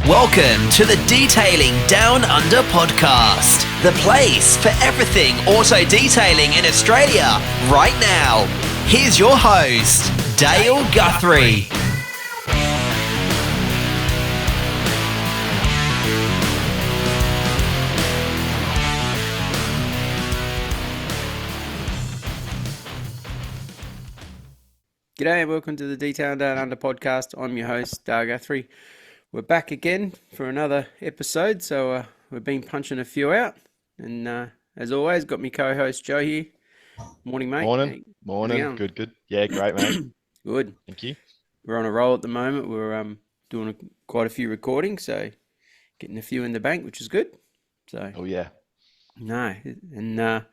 Welcome to the Detailing Down Under podcast, the place for everything auto detailing in Australia right now. Here's your host, Dale Guthrie. G'day and welcome to the Detailing Down Under podcast. I'm your host, Dale Guthrie. We're back again for another episode, so we've been punching a few out. And as always, got me co-host Joe here. Morning, mate. Morning. Good. Yeah, great, mate. Good. Thank you. We're on a roll at the moment. We're doing quite a few recordings, so getting a few in the bank, which is good. So. Oh yeah. No, and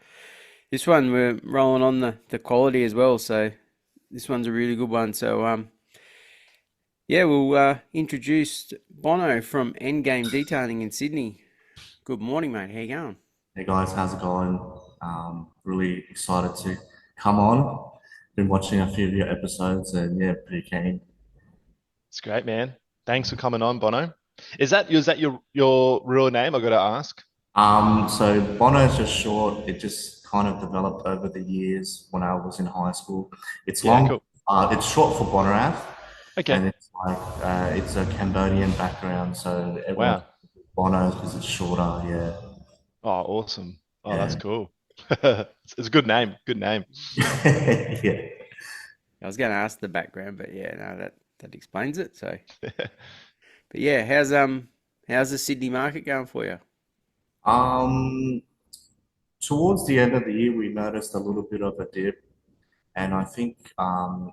this one we're rolling on the quality as well. So this one's a really good one. So we'll introduce Bono from Endgame Detailing in Sydney. Good morning, mate. How you going? Hey guys, how's it going? Really excited to come on. Been watching a few of your episodes and yeah, pretty keen. It's great, man. Thanks for coming on, Bono. Is that your real name? I got to ask. So Bono is just short. It just kind of developed over the years when I was in high school. It's long. Cool. It's short for Bonorath. Okay. And it's like it's a Cambodian background, so everyone Bono because it's shorter. Yeah. Oh, awesome. Oh, Yeah. That's cool. It's a good name. Good name. Yeah. I was going to ask the background, but yeah, no, that explains it. So, but yeah, how's the Sydney market going for you? Towards the end of the year, we noticed a little bit of a dip. And I think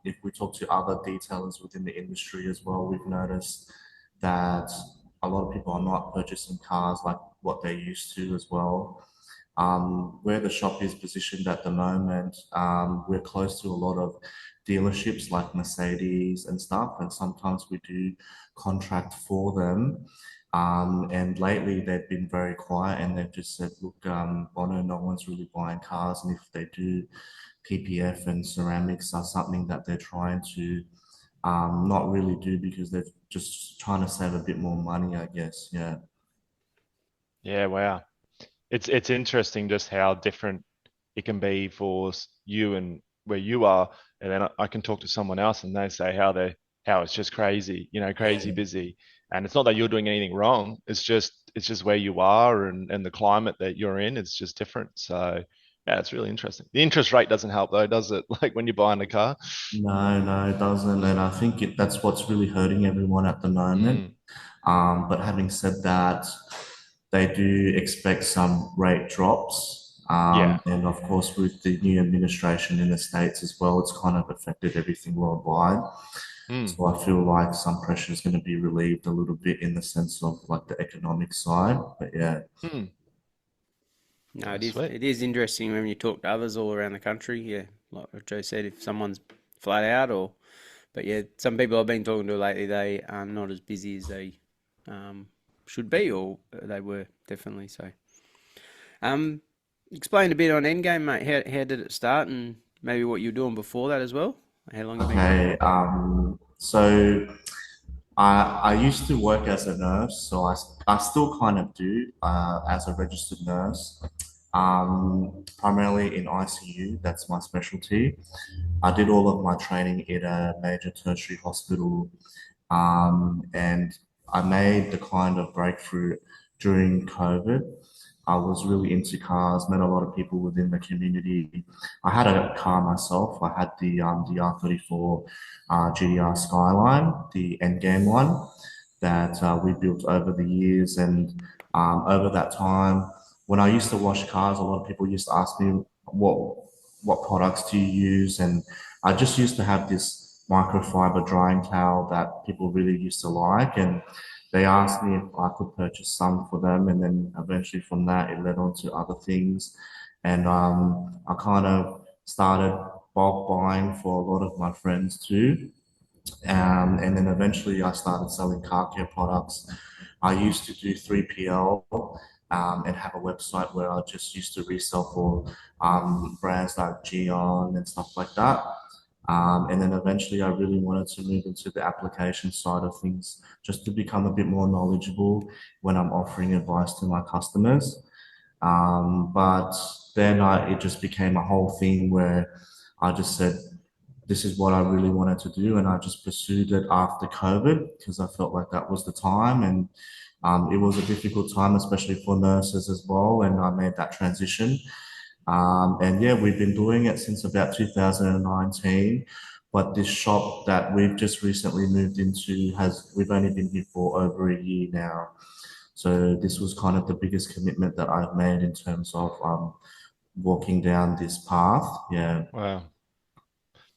if we talk to other detailers within the industry as well, we've noticed that a lot of people are not purchasing cars like what they used to as well. Where the shop is positioned at the moment, we're close to a lot of dealerships like Mercedes and stuff, and sometimes we do contract for them. And lately they've been very quiet and they've just said, look, Bono, no one's really buying cars, and if they do, PPF and ceramics are something that they're trying to not really do because they're just trying to save a bit more money, I guess. Yeah. Yeah, wow. It's interesting just how different it can be for you and where you are, and then I can talk to someone else and they say how it's just crazy, crazy busy. And it's not that you're doing anything wrong. It's just where you are and the climate that you're in. It's just different. So yeah, it's really interesting. The interest rate doesn't help though, does it? Like when you're buying a car. No, it doesn't. And I think that's what's really hurting everyone at the moment. Mm, But having said that, they do expect some rate drops. yeah. And of course, with the new administration in the States as well, it's kind of affected everything worldwide. Mm, So I feel like some pressure is going to be relieved a little bit in the sense of like the economic side. But yeah. mm. No, it Oh, is. sweet. It is interesting when you talk to others all around the country. Yeah, like Joe said, if someone's flat out, but yeah, some people I've been talking to lately, they are not as busy as they should be, or they were definitely. So, explain a bit on Endgame, mate. How did it start, and maybe what you were doing before that as well? How long you been going Okay. for? So I used to work as a nurse, so I still kind of do as a registered nurse, primarily in ICU. That's my specialty. I did all of my training in a major tertiary hospital, and I made the kind of breakthrough during COVID. I was really into cars, met a lot of people within the community. I had a car myself. I had the R34 GDR Skyline, the Endgame one that we built over the years. And over that time, when I used to wash cars, a lot of people used to ask me what products do you use, and I just used to have this microfiber drying towel that people really used to like, and they asked me if I could purchase some for them, and then eventually from that it led on to other things, and I kind of started bulk buying for a lot of my friends too. And then eventually I started selling car care products. I used to do 3PL and have a website where I just used to resell for brands like Geon and stuff like that. And then eventually I really wanted to move into the application side of things just to become a bit more knowledgeable when I'm offering advice to my customers. But then it just became a whole thing where I just said, this is what I really wanted to do. And I just pursued it after COVID because I felt like that was the time. And it was a difficult time, especially for nurses as well. And I made that transition. And yeah, we've been doing it since about 2019. But this shop that we've just recently moved into we've only been here for over a year now. So this was kind of the biggest commitment that I've made in terms of walking down this path. Yeah, Wow.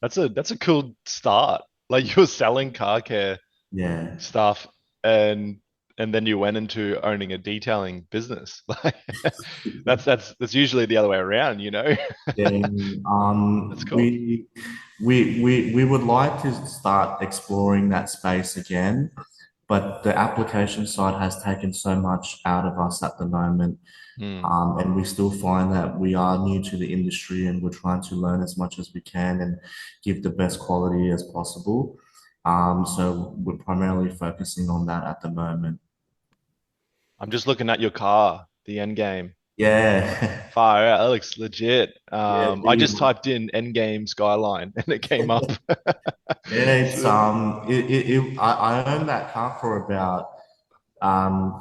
That's a cool start. Like you were selling car care yeah. stuff and and then you went into owning a detailing business. Like that's usually the other way around, you know? Then That's cool. we would like to start exploring that space again, but the application side has taken so much out of us at the moment. Hmm. And we still find that we are new to the industry and we're trying to learn as much as we can and give the best quality as possible. So we're primarily focusing on that at the moment. I'm just looking at your car, the Endgame. Yeah, Fire out, that looks legit. yeah, I just typed in Endgame Skyline and it came up. yeah. It's So, I owned that car for about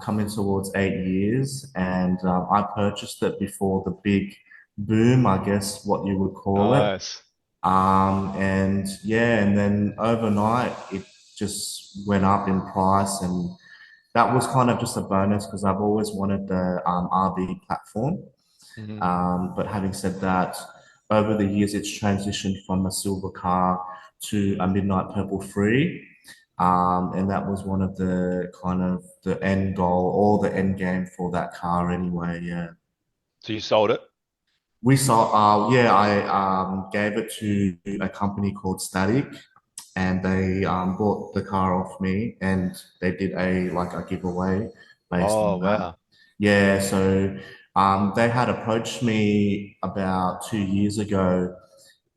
coming towards 8 years, and I purchased it before the big boom, I guess what you would call it. nice. And yeah, and then overnight it just went up in price, and that was kind of just a bonus because I've always wanted the RV platform. Hmm. But having said that, over the years it's transitioned from a silver car to a midnight purple free. And that was one of the kind of the end goal or the end game for that car anyway. Yeah. So you sold it? We saw, yeah, I gave it to a company called Static, and they bought the car off me, and they did a giveaway based Oh, on that. wow. Yeah, so they had approached me about 2 years ago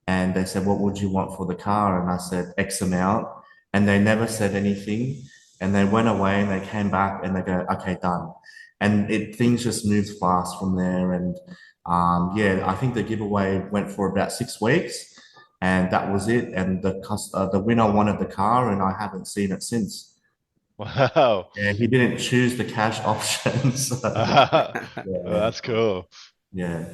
and they said, "What would you want for the car?" And I said, "X amount." And they never said anything. And they went away and they came back and they go, "Okay, done." And things just moved fast from there. And yeah, I think the giveaway went for about 6 weeks, and that was it. And the winner wanted the car, and I haven't seen it since. Wow. Yeah, he didn't choose the cash option. So, Well, yeah, that's cool. yeah.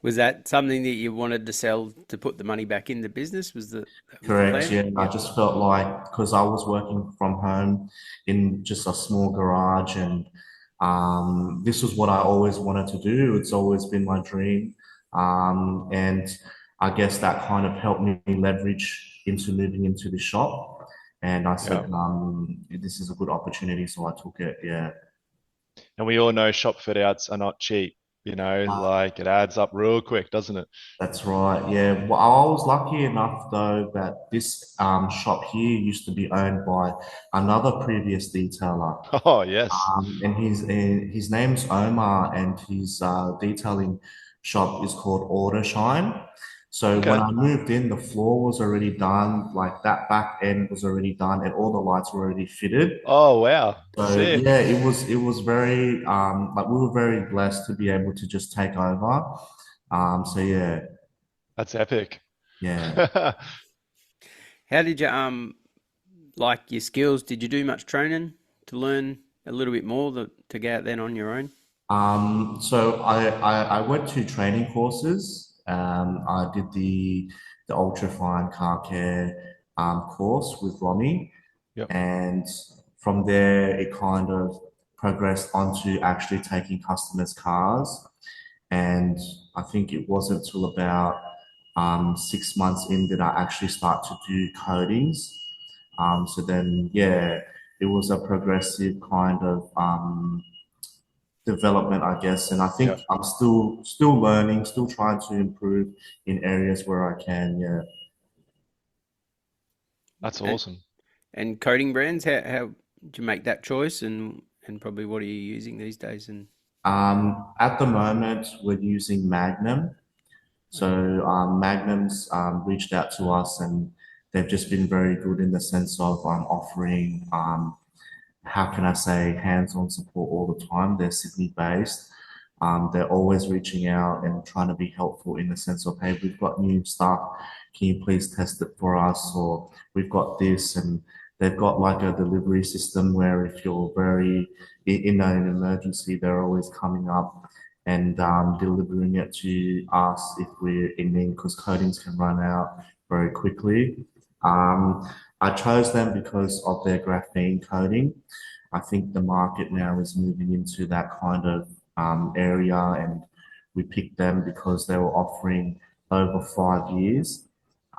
Was that something that you wanted to sell to put the money back in the business? That was the Correct. plan? Yeah. I Yep. just felt like because I was working from home in just a small garage, and this was what I always wanted to do. It's always been my dream. And I guess that kind of helped me leverage into moving into the shop. And I said, Yeah. this is a good opportunity. So I took it. Yeah. And we all know shop fit outs are not cheap, like it adds up real quick, doesn't it? That's right. Yeah. Well, I was lucky enough though that this shop here used to be owned by another previous detailer. Oh, yes. And his name's Omar, and his detailing shop is called Order Shine. So when Okay. I moved in, the floor was already done, like that back end was already done, and all the lights were already fitted. Oh, wow. So Sick. yeah, it was very like we were very blessed to be able to just take over. So yeah, That's epic. yeah. How did you like your skills? Did you do much training to learn a little bit more to go out then on your own? So I went to training courses. I did the ultra fine car care course with Ronnie, Yep. and from there it kind of progressed onto actually taking customers' cars. And I think it wasn't till about 6 months in that I actually start to do codings. So then, yeah, it was a progressive kind of development, I guess. And I think Yep. I'm still learning, still trying to improve in areas where I can. Yeah. That's And, awesome. and coding brands, how did you make that choice and probably what are you using these days? And At the moment, we're using Magnum. So Magnum's reached out to us, and they've just been very good in the sense of offering, how can I say, hands-on support all the time. They're Sydney-based. They're always reaching out and trying to be helpful in the sense of, hey, we've got new stuff. Can you please test it for us? Or we've got this, and they've got like a delivery system where if you're very in an emergency, they're always coming up and delivering it to us if we're in need, because coatings can run out very quickly. Um, I chose them because of their graphene coating. I think the market now is moving into that kind of area, and we picked them because they were offering over 5 years,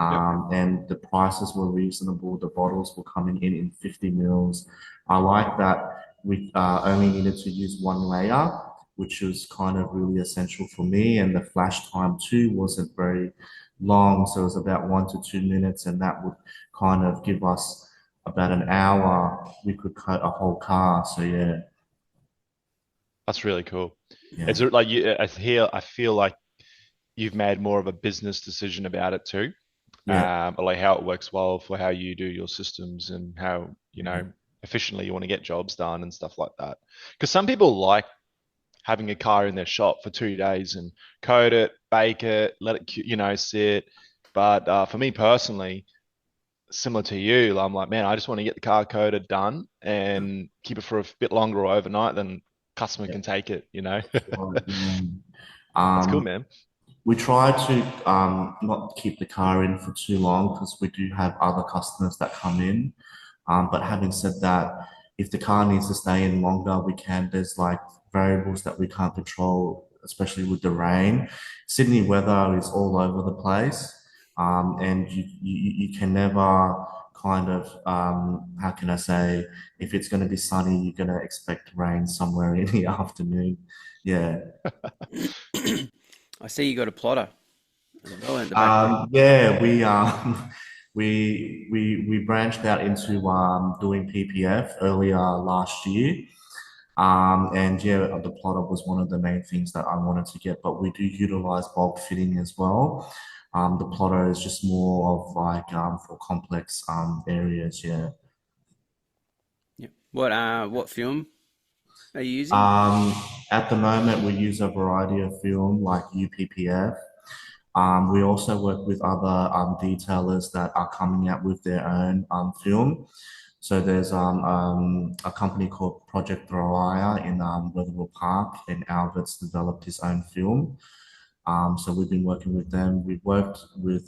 Yep. and the prices were reasonable. The bottles were coming in 50 mils. I like that we only needed to use one layer, which was kind of really essential for me. And the flash time too wasn't very long, so it was about 1 to 2 minutes, and that would kind of give us about an hour. We could coat a whole car. So yeah, That's really cool. yeah, It's like I feel like you've made more of a business decision about it too. yeah. Like how it works well for how you do your systems and how, efficiently you want to get jobs done and stuff like that. Because some people like having a car in their shop for 2 days and code it, bake it, let it, sit. But for me personally, similar to you, I'm like, man, I just want to get the car coded, done, and keep it for a bit longer or overnight, then customer Yeah. can take it, That's cool, Um, man. we try to not keep the car in for too long because we do have other customers that come in. But having said that, if the car needs to stay in longer, we can. There's like variables that we can't control, especially with the rain. Sydney weather is all over the place, and you can never kind of, how can I say, if it's going to be sunny, you're going to expect rain somewhere in the afternoon. Yeah. I see you got a plotter as well in the back there. Yeah, we we branched out into doing PPF earlier last year. And yeah, the plotter was one of the main things that I wanted to get, but we do utilize bulk fitting as well. The plotter is just more of like for complex areas, yeah. Yeah. What film are you using? Um, at the moment, we use a variety of film like UPPF. We also work with other detailers that are coming out with their own film. So there's a company called Project Throaya in Weatherall Park, and Albert's developed his own film. So we've been working with them. We've worked with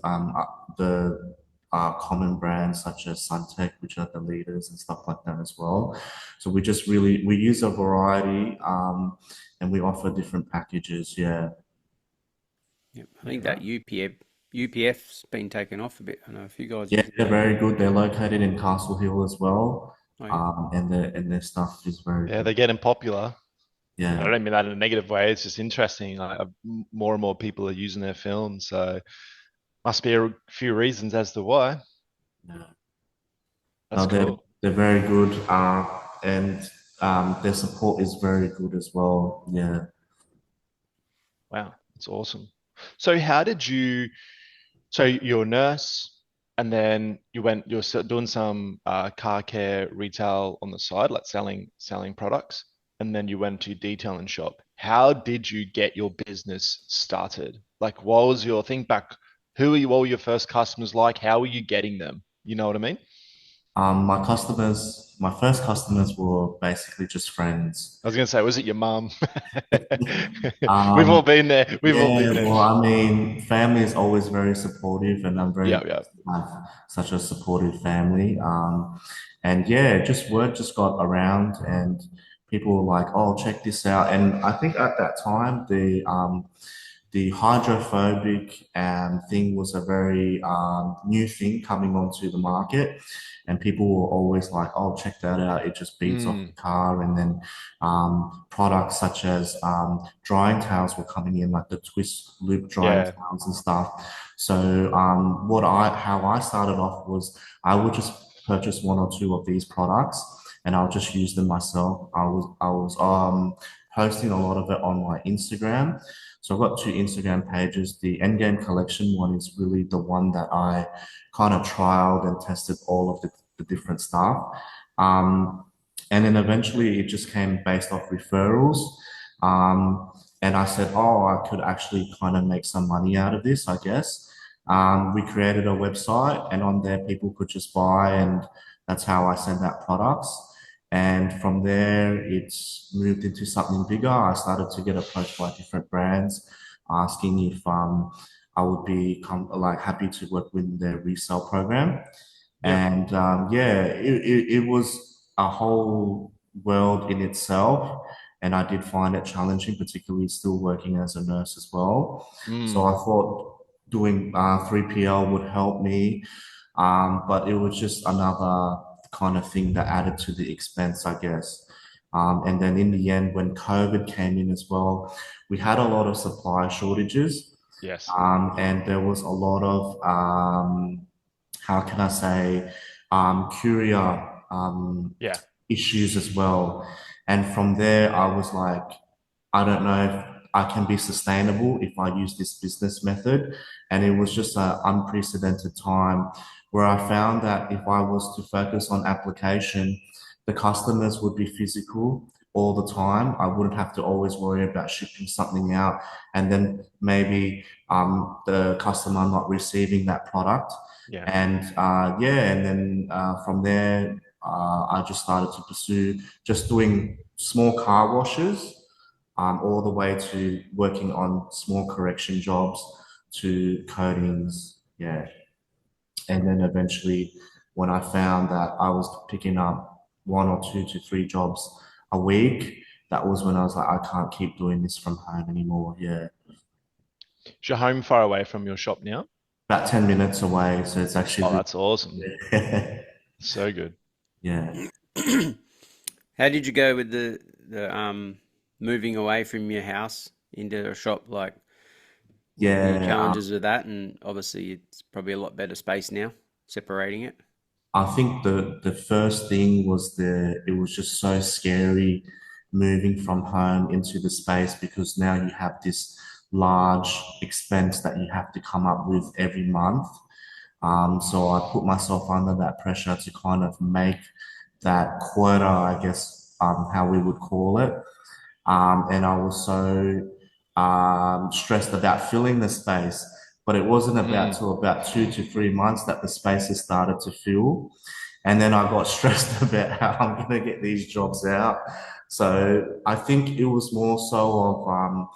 the common brands such as Suntech, which are the leaders and stuff like that as well. So we use a variety, and we offer different packages. Yeah. Yeah, I think that UPF's been taken off a bit. I know a few guys Yeah, using they're that. very good. They're located in Castle Hill as well. Oh yeah. And their stuff is very Yeah, good. they're getting popular. I Yeah. don't mean that in a negative way. It's just interesting. More and more people are using their film, so must be a few reasons as to why. Yeah. That's No, cool. they're very good. And their support is very good as well. Yeah. Wow, that's awesome. So how did you? So you're a nurse, and then you're doing some car care retail on the side, like selling products, and then you went to detailing shop. How did you get your business started? Like, what was your think back? What were your first customers like? How were you getting them? You know what I mean? My first customers were basically just friends. I was gonna say, was it your mum? We've all Um, been there. We've all Yeah, been there. well, I mean, family is always very supportive, and I'm very Yeah, yeah. blessed to have such a supportive family. And yeah, just word just got around, and people were like, "Oh, check this out." And I think at that time, the hydrophobic thing was a very new thing coming onto the market, and people were always like, "Oh, check that out! It just beats off the Mm, car." And then products such as drying towels were coming in, like the twist loop drying yeah. towels and stuff. So how I started off was I would just purchase one or two of these products, and I'll just use them myself. I was posting a lot of it on my Instagram. So I've got two Instagram pages. The Endgame Collection one is really the one that I kind of trialed and tested all of the different stuff. Um, and then eventually it just came based off referrals. Um, and I said, oh, I could actually kind of make some money out of this, I guess. We created a website, and on there, people could just buy, and that's how I send out products. And from there, it's moved into something bigger. I started to get approached by different brands asking if I would be like happy to work with their resale program. Yeah. And yeah, it was a whole world in itself. And I did find it challenging, particularly still working as a nurse as well. So I Mm. thought doing 3PL would help me, but it was just another kind of thing that added to the expense, I guess. And then in the end, when COVID came in as well, we had a lot of supply shortages, Yes. and there was a lot of how can I say, courier Yeah. issues as well. And from there, I was like, I don't know if I can be sustainable if I use this business method. And it was just an unprecedented time where I found that if I was to focus on application, the customers would be physical all the time. I wouldn't have to always worry about shipping something out and then maybe the customer not receiving that product. Yeah. And yeah, and then from there, I just started to pursue just doing small car washes, all the way to working on small correction jobs to coatings. Yeah. And then eventually, when I found that I was picking up one or two to three jobs a week, that was when I was like, I can't keep doing this from home anymore. Yeah. Is your home far away from your shop now? About 10 minutes away. So it's Oh, actually, that's awesome. really, So good. yeah. How did you go with the moving away from your house into a shop? Like, any Yeah. challenges with that? And obviously, it's probably a lot better space now, separating it. I think the first thing was it was just so scary moving from home into the space because now you have this large expense that you have to come up with every month. So I put myself under that pressure to kind of make that quota, I guess, how we would call it. And I was so stressed about filling the space. But it wasn't about Mm. till about 2 to 3 months that the spaces started to fill. And then I got stressed about how I'm going to get these jobs out. So I think it was more so of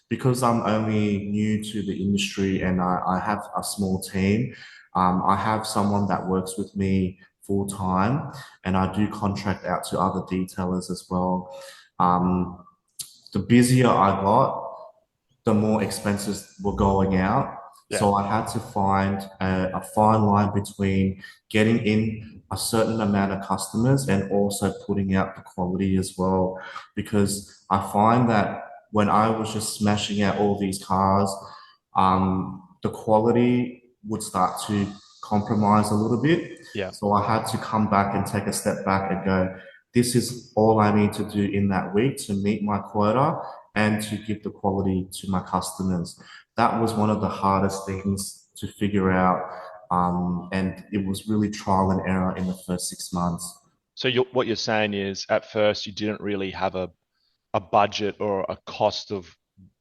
because I'm only new to the industry and I have a small team, I have someone that works with me full time and I do contract out to other detailers as well. Um, the busier I got, the more expenses were going out. Yeah. So I had to find a fine line between getting in a certain amount of customers and also putting out the quality as well. Because I find that when I was just smashing out all these cars, the quality would start to compromise a little bit. Yeah. So I had to come back and take a step back and go, this is all I need to do in that week to meet my quota and to give the quality to my customers. That was one of the hardest things to figure out. And it was really trial and error in the first 6 months. So what you're saying is at first you didn't really have a budget or a cost of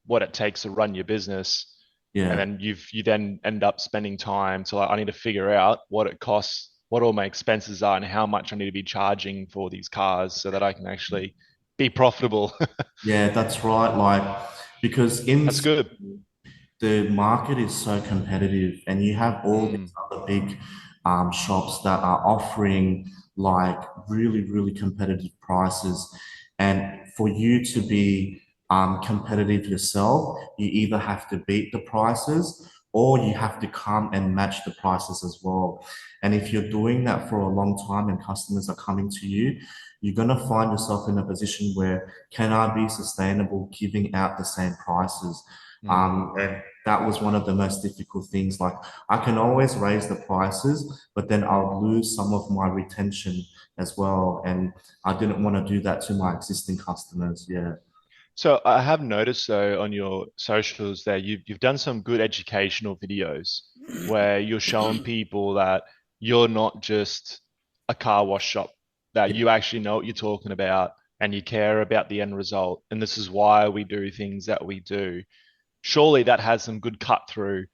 what it takes to run your business. And Yeah. then you then end up spending time to like, I need to figure out what it costs, what all my expenses are, and how much I need to be charging for these cars so that I can actually be profitable. Yeah, that's right. Like, because in That's good. the market is so competitive, and you have all Mm. these other big shops that are offering like really, really competitive prices. And for you to be competitive yourself, you either have to beat the prices or you have to come and match the prices as well. And if you're doing that for a long time and customers are coming to you, you're going to find yourself in a position where can I be sustainable giving out the same prices? Mm. And that was one of the most difficult things. Like I can always raise the prices, but then I'll lose some of my retention as well. And I didn't want to do that to my existing customers. Yeah. So I have noticed though on your socials that you've done some good educational videos where you're showing people that you're not just a car wash shop, that Yeah. you actually know what you're talking about and you care about the end result. And this is why we do things that we do. Surely that has some good cut through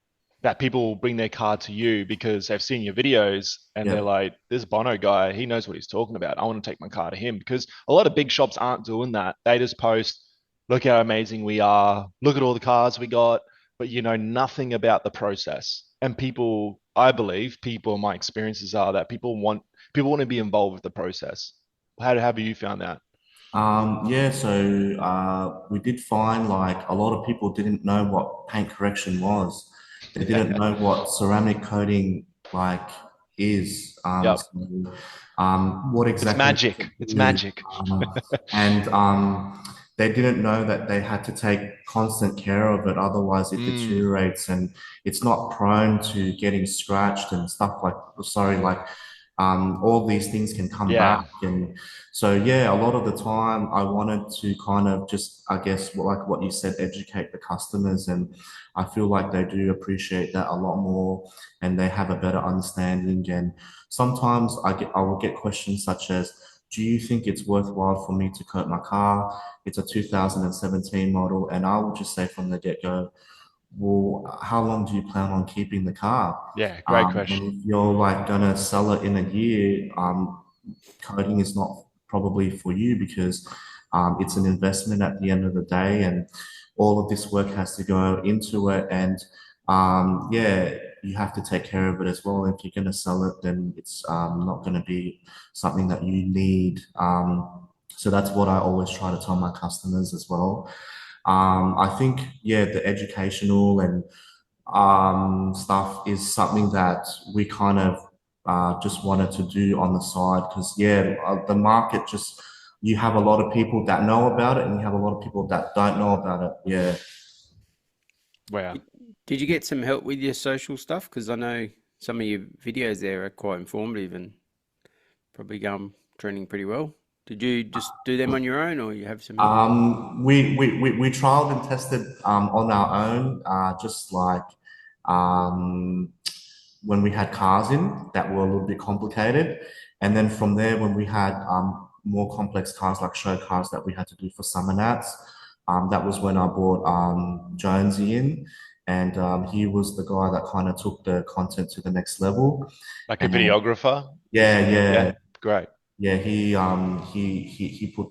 that people will bring their car to you because they've seen your videos and they're Yeah. like, this Bono guy, he knows what he's talking about. I want to take my car to him because a lot of big shops aren't doing that. They just post, look how amazing we are, look at all the cars we got, but you know nothing about the process. And people, I believe, people, my experiences are that people want to be involved with the process. How have you found that? Yeah, so we did find like a lot of people didn't know what paint correction was. They didn't know what ceramic coating like is. Yep. What It's exactly to magic. It's do. magic. And they didn't know that they had to take constant care of it, otherwise it Mm, deteriorates and it's not prone to getting scratched and stuff like, sorry, like all these things can come back. yeah. And so, yeah, a lot of the time I wanted to kind of just, I guess, like what you said, educate the customers. And I feel like they do appreciate that a lot more and they have a better understanding. And sometimes I will get questions such as, do you think it's worthwhile for me to coat my car? It's a 2017 model. And I will just say from the get-go, well, how long do you plan on keeping the car? Yeah, great And question. if you're like gonna sell it in a year, coding is not probably for you because it's an investment at the end of the day, and all of this work has to go into it. And yeah, you have to take care of it as well. If you're going to sell it, then it's not going to be something that you need. So that's what I always try to tell my customers as well. I think, yeah, the educational and stuff is something that we kind of just wanted to do on the side because, yeah, the market just, you have a lot of people that know about it and you have a lot of people that don't know about it. Yeah. Wow. Did you get some help with your social stuff? Because I know some of your videos there are quite informative and probably trending pretty well. Did you just do them on your own, or you have some help? We trialed and tested on our own, just like um, when we had cars in that were a little bit complicated. And then from there, when we had more complex cars like show cars that we had to do for summer nats, that was when I brought Jonesy in. And he was the guy that kind of took the content to the next level. Like a And videographer? yeah, yeah, Yeah, great. yeah, he put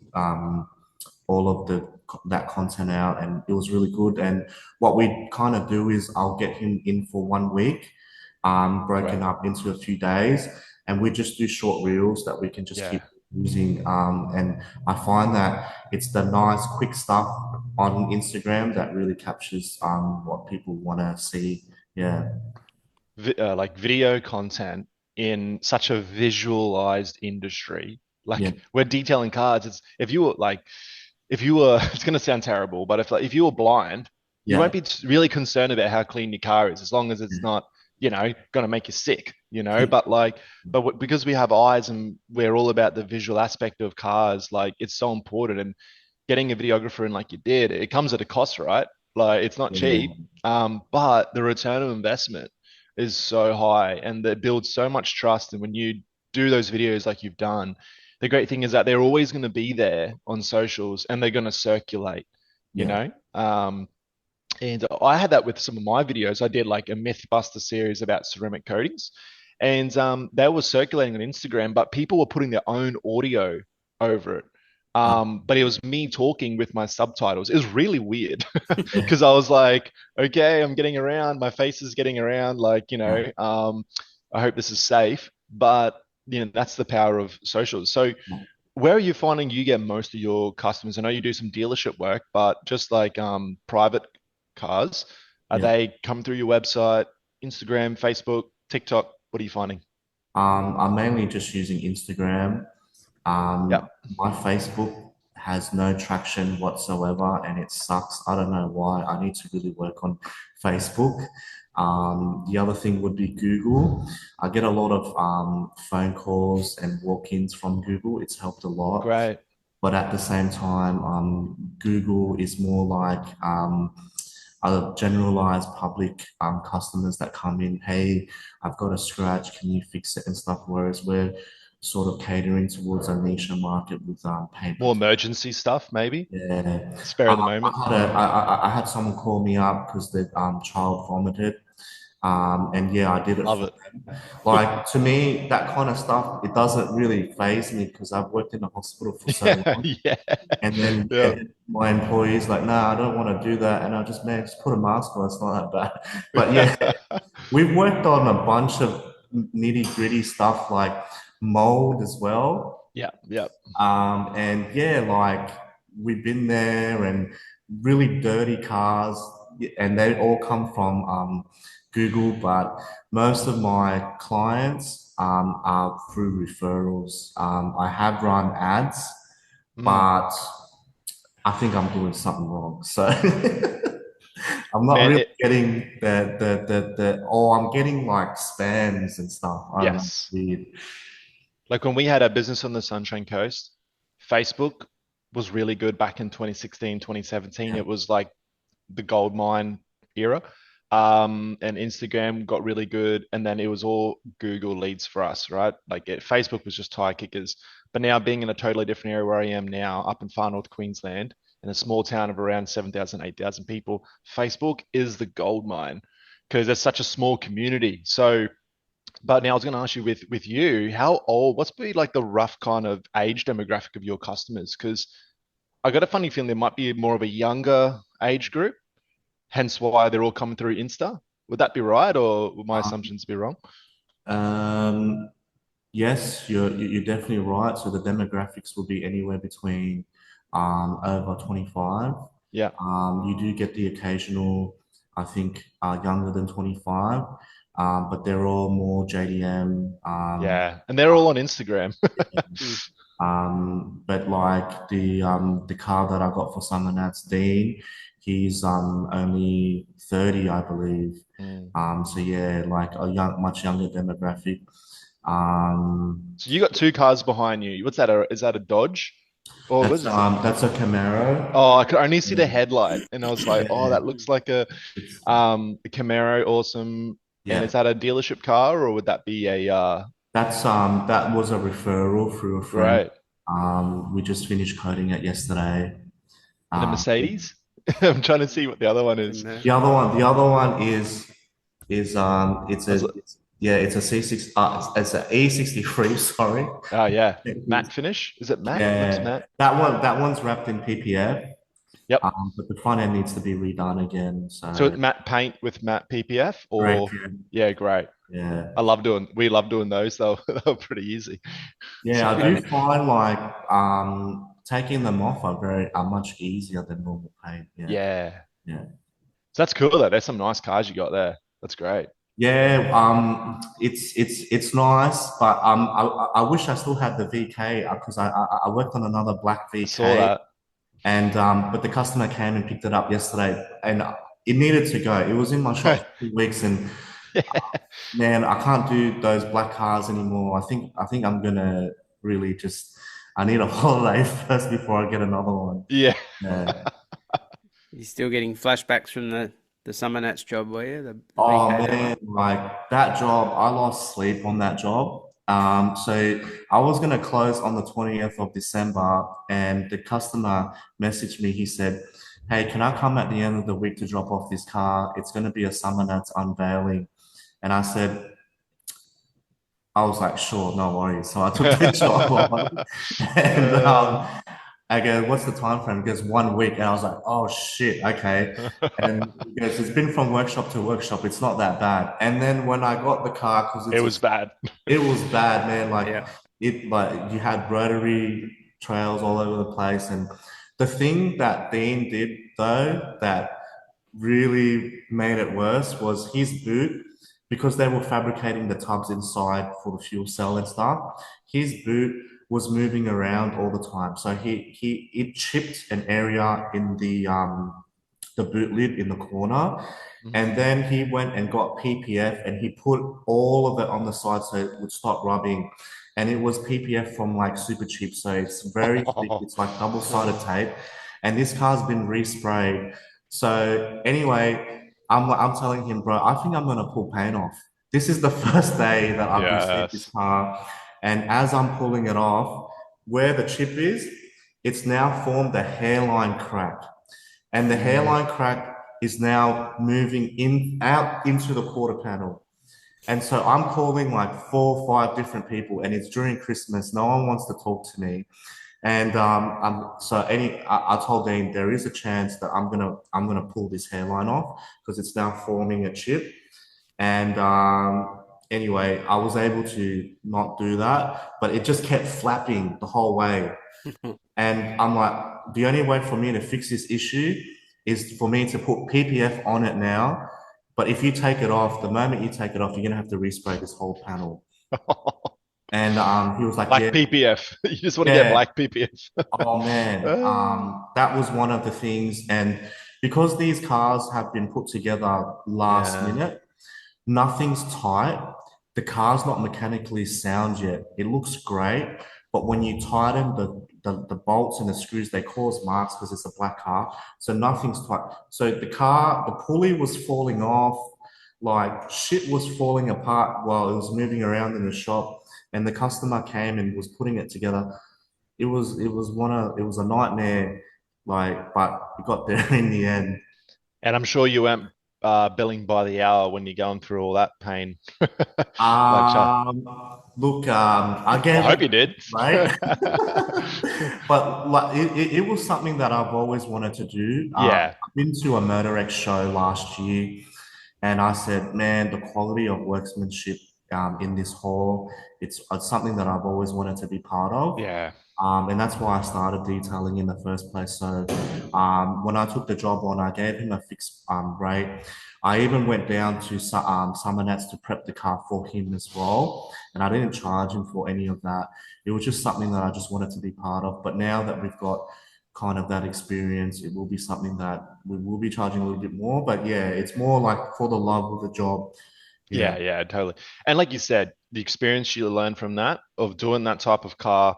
all of the that content out, and it was really good. And what we kind of do is I'll get him in for 1 week, broken Great. up into a few days, and we just do short reels that we can just keep Yeah. using. And I find that it's the nice, quick stuff on Instagram that really captures what people want to see. Yeah, Like video content in such a visualized industry. yeah, Like we're detailing cards. It's if you were it's going to sound terrible, but if you were blind, you yeah, won't be really concerned about how clean your car is as long as it's yeah, not, going to make you sick, but because we have eyes and we're all about the visual aspect of cars, like it's so important. And getting a videographer in like you did, it comes at a cost, right? Like it's not cheap, yeah, but the return of investment is so high and that builds so much trust. And when you do those videos like you've done, the great thing is that they're always going to be there on socials and they're going to circulate, you yeah, know? And I had that with some of my videos. I did like a Mythbuster series about ceramic coatings, and they were circulating on Instagram, but people were putting their own audio over it. uh, But it was me talking with my subtitles. It was really weird yeah, because I was like, okay, I'm getting around, my face is getting around, like, yeah. I hope this is safe. But that's the power of socials. So where are you finding you get most of your customers? I know you do some dealership work, but just like private cars, are Yeah. they come through your website, Instagram, Facebook, TikTok? What are you finding? I'm mainly just using Instagram. Yeah, My Facebook has no traction whatsoever and it sucks. I don't know why. I need to really work on Facebook. The other thing would be Google. I get a lot of phone calls and walk-ins from Google. It's helped a lot. great. but at the same time, Google is more like a generalized public customers that come in. Hey, I've got a scratch. Can you fix it and stuff? Whereas we're sort of catering towards a niche market with paint More protection. emergency stuff, maybe. Yeah, Spare of the moment. I had someone call me up because the child vomited, and yeah, I did it Love for it. them. Like to me, that kind of stuff, it doesn't really faze me because I've worked in the hospital for so Yeah, long. yeah, And then yeah, my employees like, nah, I don't want to do that, and I just man, just put a mask on. It's not that bad. But yeah, yeah. we've worked on a bunch of nitty gritty stuff like mold as well. Yeah, yeah. And yeah, like we've been there and really dirty cars, and they all come from Google, but most of my clients are through referrals. I have run ads, Mm. but I think I'm doing something wrong. So I'm not Man, really getting oh, I'm getting like spams and stuff. I don't know, it's yes. weird. Like when we had our business on the Sunshine Coast, Facebook was really good back in 2016, 2017. Yeah. It was like the gold mine era. And Instagram got really good, and then it was all Google leads for us, right? Facebook was just tire kickers. But now being in a totally different area where I am now, up in far north Queensland, in a small town of around 7,000, 8,000 people, Facebook is the gold mine because there's such a small community. So, but now I was going to ask you with you, how old? What's be like the rough kind of age demographic of your customers? Because I got a funny feeling there might be more of a younger age group, hence why they're all coming through Insta. Would that be right, or would my Um, assumptions be wrong? um, Yes, you're definitely right. So the demographics will be anywhere between over 25. Yeah, You do get the occasional, I think, younger than 25, but they're all more JDM. yeah, and they're all on Instagram. Mm. But like the car that I got for someone that's Dean, he's only 30, I believe. Mm. So yeah, like a much younger demographic. Um, So you got two cars behind you. What's that? Is that a Dodge? Or what is it? that's a Camaro. Oh, I could only see Yeah, the headlight, and I was like, oh, yeah, that looks like it's a Camaro, awesome. And is yeah. that a dealership car, or would that be a That was a referral through a friend. great We just finished coding it yesterday. and a Um, Mercedes? I'm trying to see what the other one is. the other one is I was, it's a C6 it's an E63, sorry. oh yeah, matte finish. Is it matte? Looks Yeah, matte. that one's wrapped in PPF. Yep. But the front end needs to be redone again. So So it's matte paint with matte PPF, correct. or yeah, great. Yeah. We love doing those. They're pretty easy. Yeah, So I do find like taking them off are much easier than normal paint. Yeah, yeah, yeah. so that's cool though. There's some nice cars you got there. That's great. Yeah, it's nice, but I wish I still had the VK because I worked on another black I saw VK, that. and but the customer came and picked it up yesterday, and it needed to go. It was in my shop for 2 weeks, and man, I can't do those black cars anymore. I think I'm gonna really just I need a holiday first before I get another one. Yeah. Yeah. You're still getting flashbacks from the Summer Nats job, were you? The Oh VK that man, one? like that job, I lost sleep on that job. So I was gonna close on the 20th of December, and the customer messaged me. He said, "Hey, can I come at the end of the week to drop off this car? It's gonna be a Summer Nats unveiling." And I was like, sure, no worries. So I took the job on, and Uh, I go, what's the time frame? He goes, 1 week. And I was like, oh shit, okay. And he goes, it's been from workshop to workshop. It's not that bad. And then when I got the car, because it was bad. it was bad, man. Yeah. Like you had rotary trails all over the place. And the thing that Dean did though, that really made it worse was his boot, because they were fabricating the tubs inside for the fuel cell and stuff. His boot was moving around all the time, so he it chipped an area in the boot lid in the corner, Mhm. and then he went and got PPF and he put all of it on the side so it would stop rubbing. and it was PPF from like super cheap. So it's very thick. It's like double-sided tape, and this car's been resprayed. So anyway, I'm telling him, bro, I think I'm gonna pull paint off. This is the first day that I've received this Yes. car, and as I'm pulling it off, where the chip is, it's now formed a hairline crack, and the hairline crack is now moving in out into the quarter panel. And so I'm calling like 4 or 5 different people, and it's during Christmas. No one wants to talk to me. And I told Dean there is a chance that I'm gonna pull this hairline off because it's now forming a chip. And anyway, I was able to not do that, but it just kept flapping the whole way. And I'm like, the only way for me to fix this issue is for me to put PPF on it now. But if you take it off, the moment you take it off, you're gonna have to respray this whole panel. And he was like, Black yeah, PPF. You just want to get yeah. black PPF. Oh man, that was one of the things. And because these cars have been put together last Yeah. minute, nothing's tight. The car's not mechanically sound yet. It looks great, but when you tighten the bolts and the screws, they cause marks because it's a black car. So nothing's tight. So the pulley was falling off, like shit was falling apart while it was moving around in the shop. And the customer came and was putting it together. It was a nightmare, like, but we got there in the end. And I'm sure you weren't billing by the hour when you're going through all that pain. Like, Um, Look, I I gave hope it, you did. right? But like it was something that I've always wanted to do. Yeah. I've been to a Motorex show last year, and I said, man, the quality of workmanship in this hall, it's something that I've always wanted to be part of. Yeah. And that's why I started detailing in the first place. So when I took the job on, I gave him a fixed rate. I even went down to Summernats to prep the car for him as well. And I didn't charge him for any of that. It was just something that I just wanted to be part of. But now that we've got kind of that experience, it will be something that we will be charging a little bit more. But yeah, it's more like for the love of the job. Yeah. Yeah, yeah, totally. And like you said, the experience you learn from that, of doing that type of car,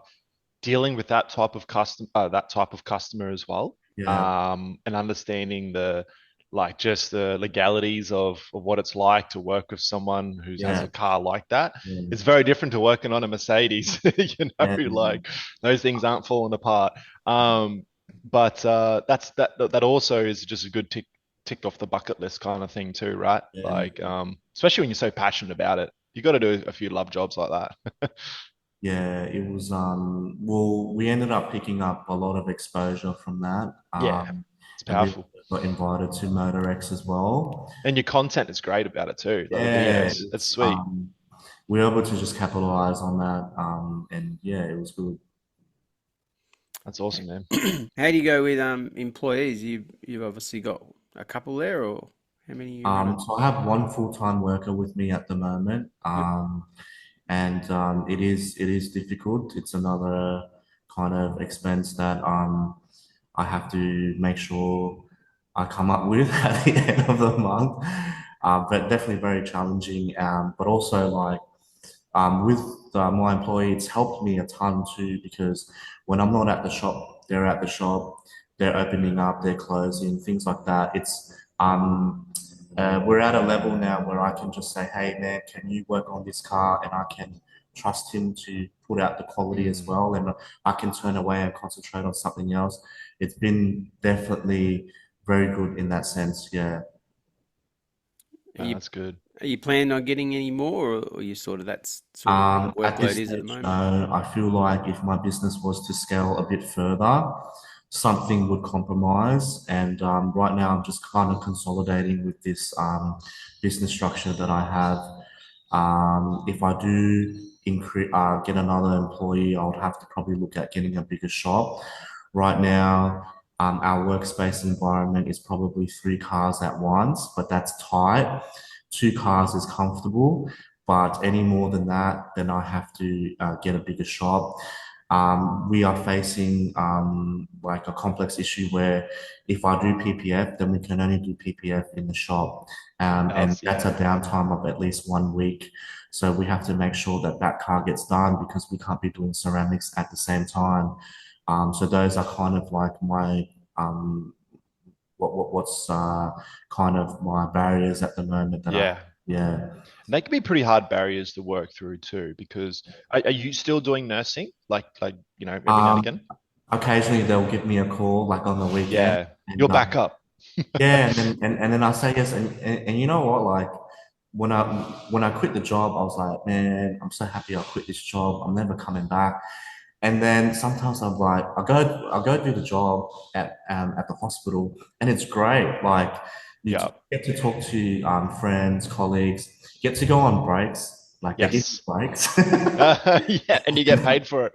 dealing with that type of customer as well, Yeah. and understanding the like just the legalities of what it's like to work with someone who has Yeah. a car like that. Yeah. It's very different to working on a Mercedes, Yeah. like those things aren't falling apart. But that also is just a good ticked off the bucket list kind of thing too, right? Yeah. Like, especially when you're so passionate about it, you got to do a few love jobs like that. Yeah, it was well, we ended up picking up a lot of exposure from that. Yeah, it's And we powerful. got invited to MotorX as well. And your content is great about it too. Like the Yeah, videos, it's sweet. we were able to just capitalize on that. And yeah, it was good. That's awesome, man. How do you go with employees? You've obviously got a couple there, or how many you running? So I have one full-time worker with me at the moment. Yep. And it is difficult. It's another kind of expense that I have to make sure I come up with at the end of the month. But definitely very challenging. But also like with my employee, it's helped me a ton too because when I'm not at the shop, they're at the shop, they're opening up, they're closing, things like that. We're at a level now where I can just say, hey man, can you work on this car? And I can trust him to put out the quality as Mm, well. And I can turn away and concentrate on something else. It's been definitely very good in that sense. Yeah. Are no, you that's good. are you planning on getting any more, or you sort of that's sort of where the At workload this is at the stage, moment? no. I feel like if my business was to scale a bit further, something would compromise. And right now, I'm just kind of consolidating with this business structure that I have. If I do get another employee, I would have to probably look at getting a bigger shop. Right now, our workspace environment is probably 3 cars at once, but that's tight. 2 cars is comfortable, but any more than that, then I have to get a bigger shop. we are facing like a complex issue where if I do PPF, then we can only do PPF in the shop, and that's Yeah. a downtime of at least 1 week. So we have to make sure that that car gets done because we can't be doing ceramics at the same time. So those are kind of like my um, what's kind of my barriers at the moment that I Yeah. yeah. And they can be pretty hard barriers to work through too, because are you still doing nursing? Like, every now and Um, again? Occasionally they'll give me a call like on the weekend, Yeah. You're and back up. yeah, and then I say yes, and you know what, like when I quit the job, I was like, man, I'm so happy I quit this job. I'm never coming back. And then sometimes I'm like, I go do the job at the hospital, and it's great. Like you Yeah. get to talk to friends, colleagues, get to go on breaks. Like they give you Yes. breaks. Yeah, and you get paid for it.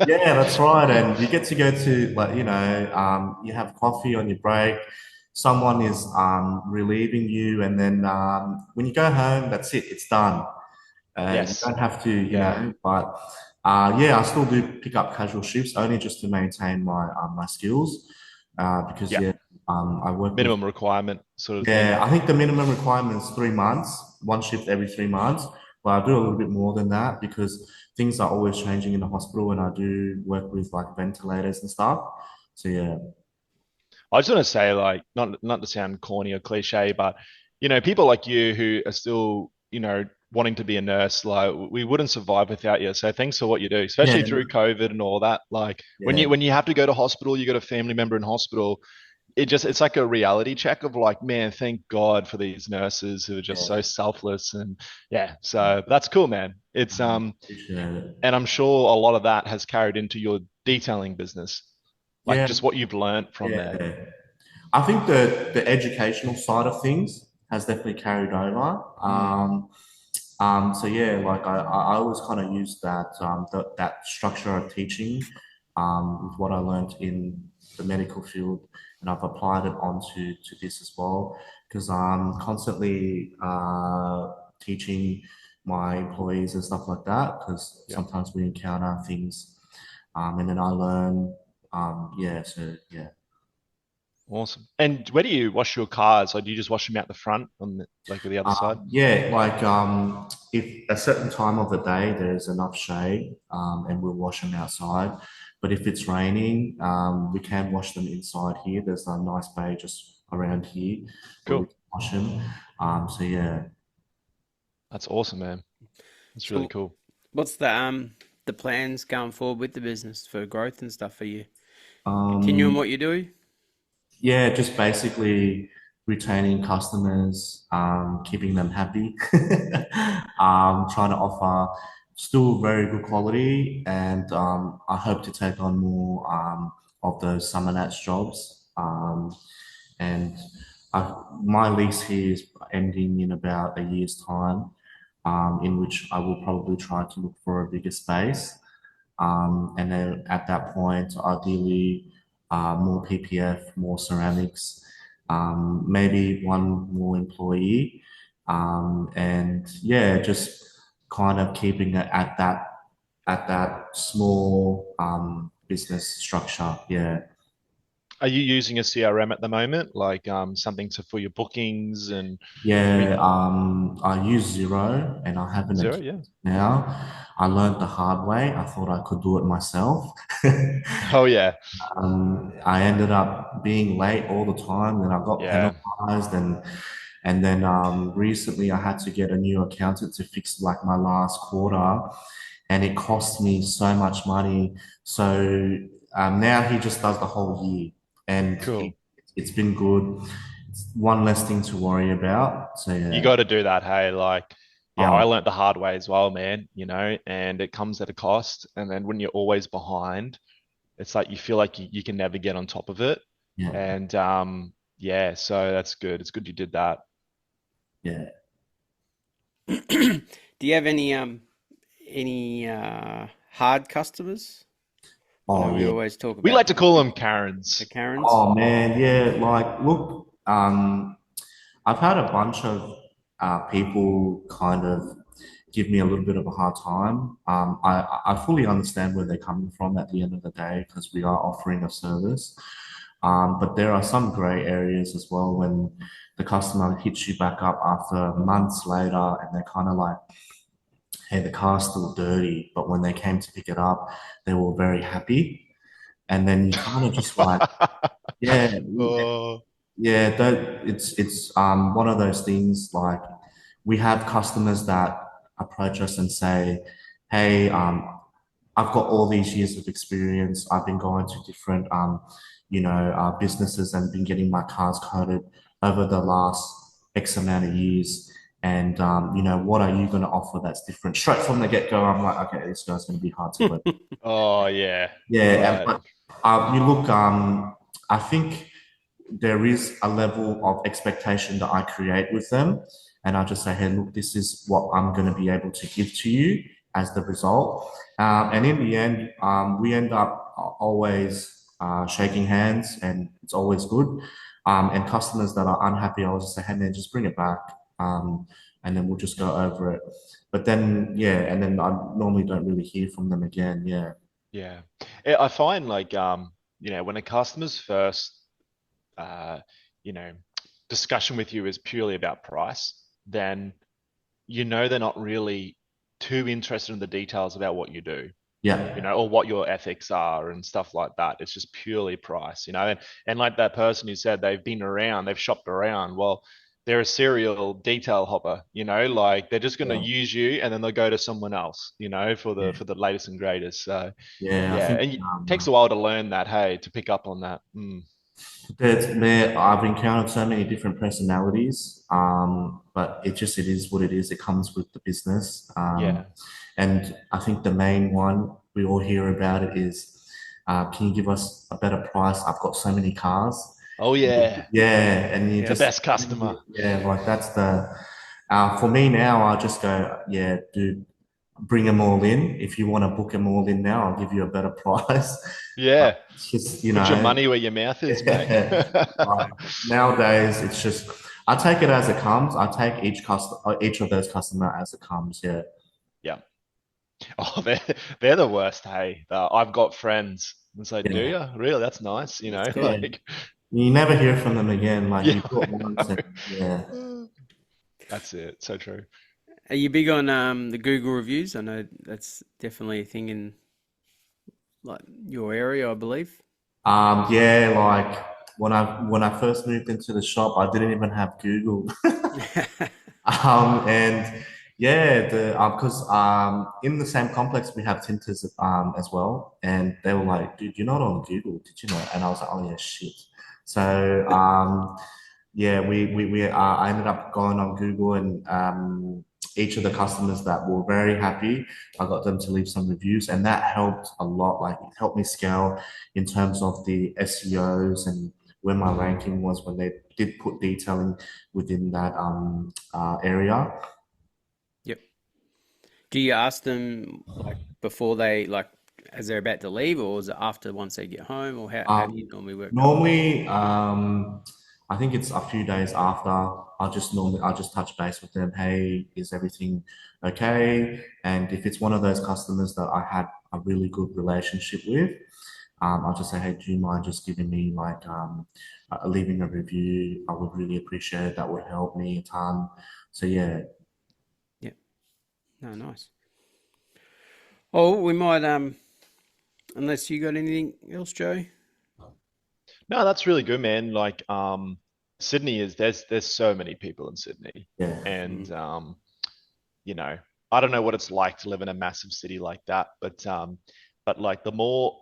Yeah, that's right. And you get to go to like, you have coffee on your break. Someone is relieving you, and then when you go home, that's it. It's done. You Yes. don't have to, Yeah. but yeah, I still do pick up casual shifts only just to maintain my skills. Because Yeah. yeah, I work with Minimum requirement sort of thing. yeah, I think the minimum requirement is 3 months, one shift every 3 months. But I do a little bit more than that because things are always changing in the hospital and I do work with like ventilators and stuff. So yeah, I just want to say, like, not to sound corny or cliche, but people like you who are still, wanting to be a nurse, like we wouldn't survive without you. So thanks for what you do, especially yeah, through COVID and all that. Like when yeah, you have to go to hospital, you got a family member in hospital. It's like a reality check of like, man, thank God for these nurses who are just so yeah. selfless. And yeah, so that's cool, man. It's Appreciate it. and I'm sure a lot of that has carried into your detailing business, like Yeah, just what you've learned from there. yeah. I think the educational side of things has definitely carried over. Mm, So yeah, like I always kind of use that structure of teaching with what I learned in the medical field, and I've applied it onto this as well because I'm constantly teaching my employees and stuff like that because yeah. sometimes we encounter things, and then I learn. Yeah, so yeah. Awesome. And where do you wash your cars? Like, do you just wash them out the front on the other side? Yeah, like if a certain time of the day there's enough shade, and we'll wash them outside. But if it's raining, we can wash them inside here. There's a nice bay just around here where we Cool. can wash them. So yeah, That's awesome, man. That's really So, cool. what's the plans going forward with the business for growth and stuff for you? Continuing um, what you do? yeah, just basically retaining customers, keeping them happy, trying to offer still very good quality, and I hope to take on more of those summer nats jobs. And my lease here is ending in about a year's time, in which I will probably try to look for a bigger space. And then at that point, ideally, more PPF, more ceramics, maybe one more employee, and yeah, just kind of keeping it at that small business structure. Yeah, Are you using a CRM at the moment, like something for your bookings and re yeah. I use Zero, and I have an Zero? account Yeah. now. I learned the hard way. I thought I could do it myself. Oh yeah, I ended up being late all the time, and I got yeah. penalized, and then recently I had to get a new accountant to fix like my last quarter, and it cost me so much money. So now he just does the whole year, and Cool. it's been good. It's one less thing to worry about. So You yeah. got to do that. Hey, like, yeah, I Oh learnt the hard way as well, man. And it comes at a cost. And then when you're always behind, it's like you feel like you can never get on top of it. yeah, And yeah, so that's good. It's good you did that. yeah. Do you have any hard customers? I know Oh we yeah. always talk We about like to call them the Karens. Karens. Oh man, yeah. Like, look, I've had a bunch of people kind of give me a little bit of a hard time. I fully understand where they're coming from at the end of the day because we are offering a service. But there are some gray areas as well when the customer hits you back up after months later and they're kind of like, hey, the car's still dirty. But when they came to pick it up, they were very happy. And then you kind of just like, yeah, Oh, yeah, that it's one of those things like we have customers that approach us and say, "Hey, I've got all these years of experience. I've been going to different businesses and been getting my cars coated over the last X amount of years. And what are you going to offer that's different?" Straight from the get-go, I'm like, okay, this guy's going to be hard to work. oh yeah, Yeah, right. but you look, I think there is a level of expectation that I create with them. And I just say, hey, look, this is what I'm going to be able to give to you as the result. And in the end, we end up always shaking hands and it's always good. And customers that are unhappy, I'll just say, hey, man, just bring it back. And then we'll just go over it. But then, yeah, and then I normally don't really hear from them again. Yeah. Yeah. Yeah, I find like when a customer's first uh, you know, discussion with you is purely about price, then they're not really too interested in the details about what you do, Yeah. or what your ethics are and stuff like that. It's just purely price, and like that person who said they've been around, they've shopped around. Well, they're a serial detail hopper, like they're just going to Yeah. use you and then they'll go to someone else, for the Yeah. for the latest and greatest. So Yeah. I yeah, think and it takes a while to learn that, hey, to pick up on that. I've encountered so many different personalities, but it is what it is. It comes with the business, Yeah. and I think the main one we all hear about it is, can you give us a better price? I've got so many cars. Oh yeah, Yeah, and you the Yeah. just best customer. yeah, like that's the for me now. I just go, yeah, dude, bring them all in. If you want to book them all in now, I'll give you a better price. But Yeah, it's just, put your money where your mouth is, mate. yeah. Like nowadays, it's just I take it as it comes. I take each of those customer as it comes. Yeah, Yeah. Oh, they're the worst. Hey, I've got friends. It's like, do yeah, you really? That's nice. That's cool. yeah. Like, You never hear from them again. Like yeah. you do it once, and yeah. That's it. So true. Are you big on the Google reviews? I know that's definitely a thing in like your area, I believe. Yeah, like when I first moved into the shop, I didn't even have Google. And yeah, the because in the same complex we have tinters as well, and they were like, "Dude, you're not on Google, did you know?" And I was like, "Oh yeah, shit." So yeah, I ended up going on Google and each of the customers that were very happy, I got them to leave some reviews, and that helped a lot. Like it helped me scale in terms of the SEOs and where my ranking was when they did put detailing within that area. Yep. Do you ask them like before they like as they're about to leave, or is it after once they get home, or how do you Um, normally work that? Normally, I think it's a few days after. I just touch base with them. Hey, is everything okay? And if it's one of those customers that I had a really good relationship with, I'll just say, hey, do you mind just giving me like leaving a review? I would really appreciate it. That would help me a ton. So yeah, Yeah. No, nice. Oh, we might unless you got anything else, Joe. No, that's really good, man. Like, Sydney is there's so many people in Sydney, yeah, and Mm. you know, I don't know what it's like to live in a massive city like that, but like the more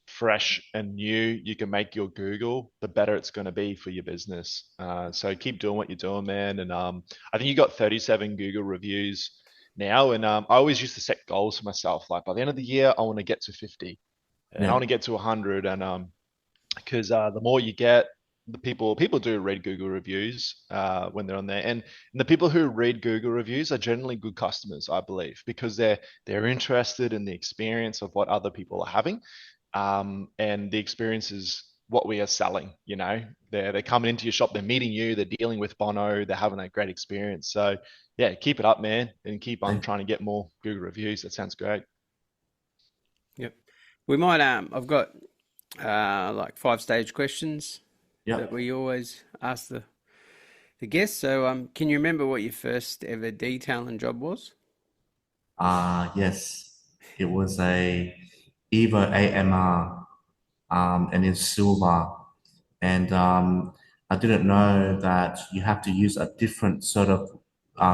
fresh and new you can make your Google, the better it's going to be for your business. So keep doing what you're doing, man. And I think you got 37 Google reviews now, and I always used to set goals for myself. Like by the end of the year, I want to get to 50, and I yeah, want to get to 100, and because the more you get, the people do read Google reviews when they're on there, and the people who read Google reviews are generally good customers, I believe, because they're interested in the experience of what other people are having, and the experience is what we are selling. They're coming into your shop, they're meeting you, they're dealing with Bono, they're having a great experience. So yeah, keep it up, man, and keep on trying to get more Google reviews. That sounds great. Yep. We might I've got like 5-stage questions that Yep. we always ask the guests. So can you remember what your first ever detailing job was? Yes, it was a Evo AMR, and it's silver. And I didn't know that you have to use a different sort of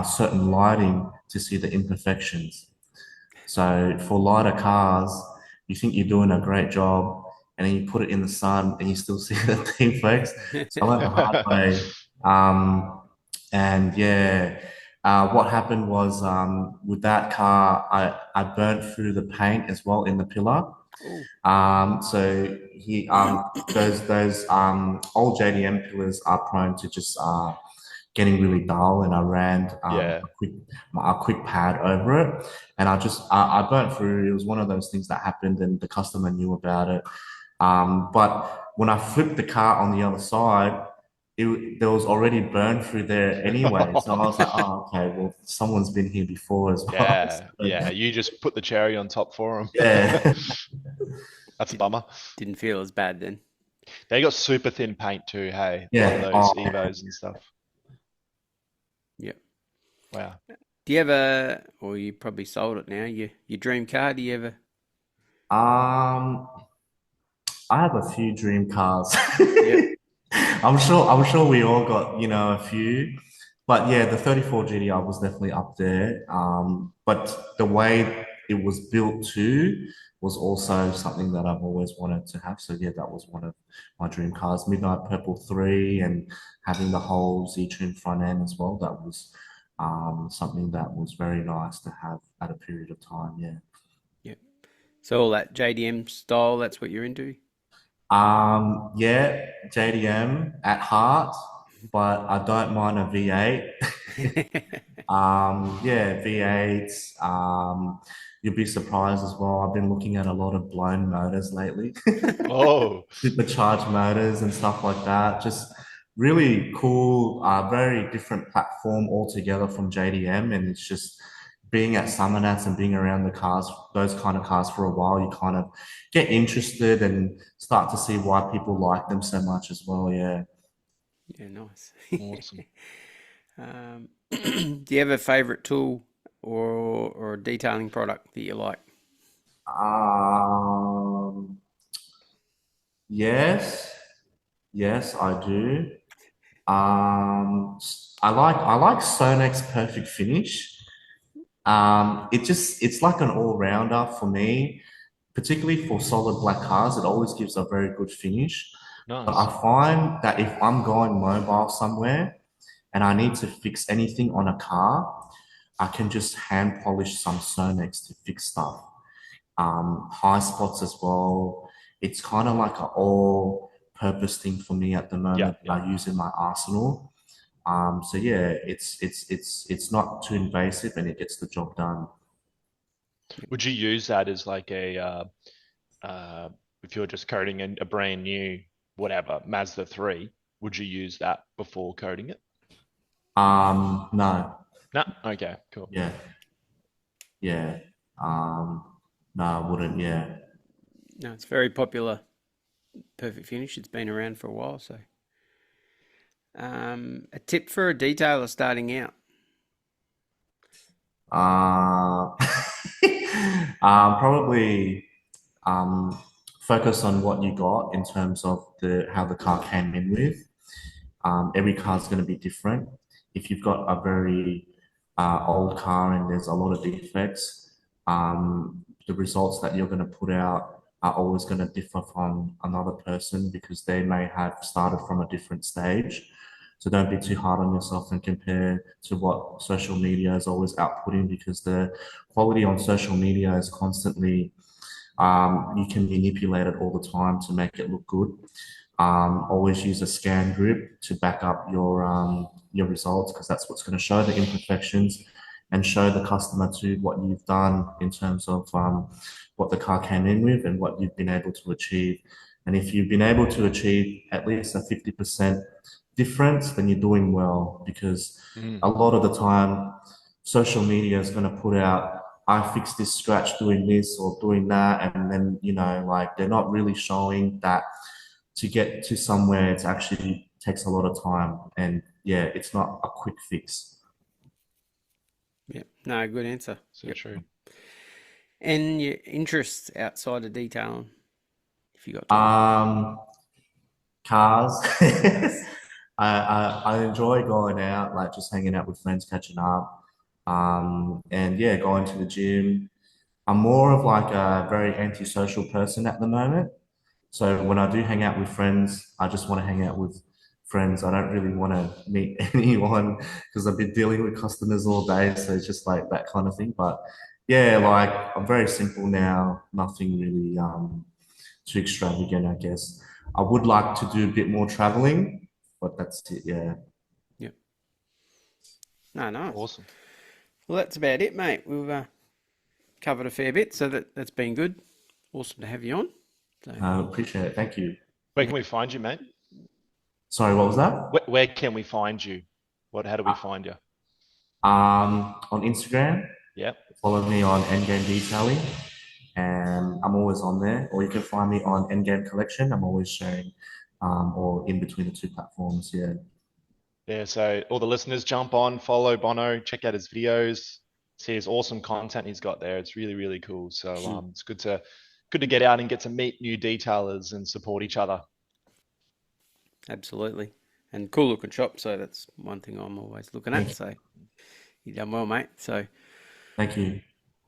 certain lighting to see the imperfections. So for lighter cars, you think you're doing a great job, and then you put it in the sun and you still see the defects. So I learned the hard way. Um, and yeah, what happened was with that car, I burnt through the paint as well in the pillar. Oh, So those old JDM pillars are prone to just getting really dull, and I ran Yeah. a quick pad over it, and I burnt through. It was one of those things that happened, and the customer knew about it. But when I flipped the car on the other side, there was already burn through there anyway. So I was like, oh, okay, well, someone's been here before as well. Yeah, yeah. You just put the cherry on top for them. Yeah. That's a bummer. didn't feel as bad then. They got super thin paint too, hey? A lot of Yeah. those Oh, Evos and stuff. Yep. Wow. Do you ever, or you probably sold it now, your dream car, do you ever? um, I have a few dream cars. Yep. I'm sure we all got, a few. But yeah, the 34 GTI was definitely up there. But the way it was built too was also something that I've always wanted to have. So yeah, that was one of my dream cars. Midnight Purple 3 and having the whole Z-trim front end as well. That was something that was very nice to have at a period of time. Yeah. Yep. So all that JDM style, that's what you're into? Yeah, JDM at heart, but I don't mind a V8. Yeah, V8s. You'll be surprised as well. I've been looking at a lot of blown motors lately, Oh, supercharged motors and stuff like that. Just really cool, very different platform altogether from JDM. And it's just being at Summernats and being around the cars, those kind of cars for a while, you kind of get interested and start to see why people like them so much as well. Yeah. Yeah, nice. awesome. Do you have a favorite tool or a detailing product that you like? Um, yes, yes, I do. I like Sonex's Perfect Finish. It's like an all-rounder for me, particularly for solid black cars. It always gives a very good finish. But Nice. I find that if I'm going mobile somewhere and I need to fix anything on a car, I can just hand polish some Sonex to fix stuff. High spots as well. It's kind of like an all-purpose thing for me at the Yeah, moment that yeah. I use in my arsenal. So yeah, it's not too invasive and it gets the job done. Would you use that as like uh, if you're just coding a brand new, whatever, Mazda 3, would you use that before coding it? No, No? Okay, cool. yeah, yeah. Um, no, I wouldn't. Yeah. No, it's very popular. Perfect Finish. It's been around for a while. So, a tip for a detailer starting out. Uh, probably um, focus on what you got in terms of the how the car came in with. Every car is going to be different. If you've got a very old car and there's a lot of defects, the results that you're going to put out are always going to differ from another person because they may have started from a different stage. So don't be too hard on yourself and compare to what social media is always outputting because the quality on social media is constantly, you can manipulate it all the time to make it look good. Always use a scan group to back up your results because that's what's going to show the imperfections and show the customer to what you've done in terms of what the car came in with and what you've been able to achieve. And if you've been able to achieve at least a 50% difference, then you're doing well, because a lot of the time, social media is going to put out, I fixed this scratch doing this or doing that. And then, like they're not really showing that to get to somewhere, it actually takes a lot of time. And yeah, it's not a quick fix. Yeah, no, good answer. So true. And your interests outside of detailing, if you got time. Cars. I enjoy going out, like just hanging out with friends, catching up. And yeah, going to the gym. I'm more of like a very antisocial person at the moment. So when I do hang out with friends, I just want to hang out with friends. I don't really want to meet anyone because I've been dealing with customers all day. So it's just like that kind of thing. But yeah, like I'm very simple now. Nothing really too extravagant, I guess. I would like to do a bit more traveling, but that's it. Yeah. Yeah. No, nice. Awesome. Well, that's about it, mate. We've covered a fair bit, so that's been good. Awesome to have you on. So, Appreciate it. Thank you. Where can we find you, mate? Sorry, what was that? Where can we find you? How do we find you? On Instagram, Yep. follow me on Endgame Detailing, and I'm always on there. Or you can find me on Endgame Collection. I'm always sharing, or in between the two platforms. Yeah. Yeah, so all the listeners jump on, follow Bono, check out his videos, see his awesome content he's got there. It's really, really cool. So it's good to get out and get to meet new detailers and support each other. absolutely. And cool looking shop, so that's one thing I'm always looking at. So you done well, mate. So Thank you.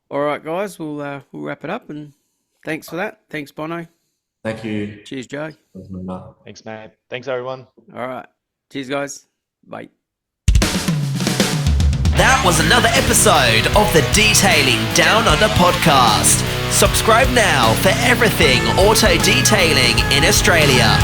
all right, guys, we'll wrap it up, and thanks for that. Thanks, Bono. Thank you. Cheers, Joe. Thanks, mate. Thanks, everyone. All right. Cheers, guys. Bye. That was another episode of the Detailing Down Under podcast. Subscribe now for everything auto detailing in Australia.